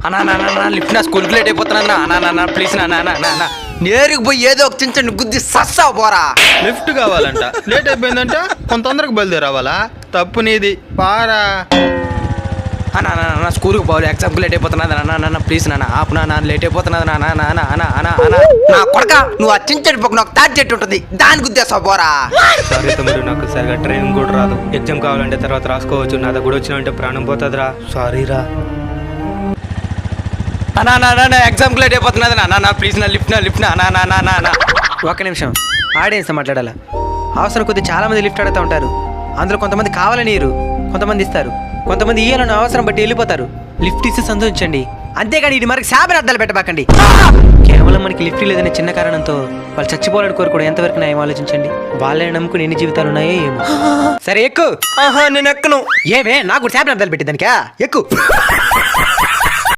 అన్నా లిఫ్ట్ నా స్కూల్కి లేట్ అయిపోతున్నా అన్నా ప్లీజ్ నా నేరుకు పోయి ఏదో ఒక చిన్న గుద్ది సస్సావు పోరా. లిఫ్ట్ కావాలంట, లేట్ అయిపోయిందంట, కొంత తొందరగా బయలుదేరావాలా? తప్పు నీది, పారా. అన్నా స్కూల్కి పోవాలి, ఎగ్జామ్కి లేట్ అయిపోతున్నది అన్న ప్లీజ్ నాన్న ఆపునా లేట్ అయిపోతున్నది నా కొడక నువ్వు ఆ చించడి పక్క నాకు తాటి చెట్టు ఉంటుంది దాని గుద్దేస్తావు పోరా. సారీ తమ్ముడు, నాకు సరిగా ట్రైన్ కూడా రాదు. ఎగ్జామ్ కావాలంటే తర్వాత రాసుకోవచ్చు, నా దగ్గర వచ్చినావంటే ప్రాణం పోతుందిరా. సారీ రా. అన్నా ఎగ్జామ్కి లేట్ అయిపోతున్నది నా ప్లీజ్ నా లిఫ్ట్ నా ఒక్క నిమిషం ఆడియన్స్ మాట్లాడాలా. అవసరం కొద్ది చాలా మంది లిఫ్ట్ అడుగుతూ ఉంటారు. అందులో కొంతమంది కావాలని ఇరు, కొంతమంది ఇస్తారు, కొంతమంది ఇయ్యాలని అవసరం బట్టి వెళ్ళిపోతారు. లిఫ్ట్ ఇస్తే సంతోషించండి, అంతేగాని ఇది మనకి శాపన అర్థాలు పెట్టబాకండి. కేవలం మనకి లిఫ్ట్ లేదనే చిన్న కారణంతో వాళ్ళు చచ్చిపోవాలని కోరుకోవడం ఎంతవరకు న్యాయం ఆలోచించండి. వాళ్ళని నమ్ముకుని ఎన్ని జీవితాలు ఉన్నాయో ఏమో. సరే ఎక్కు. నేను ఎక్కను. ఏమే నాకు శాపన అర్థాలు పెట్టి దానికా ఎక్కు.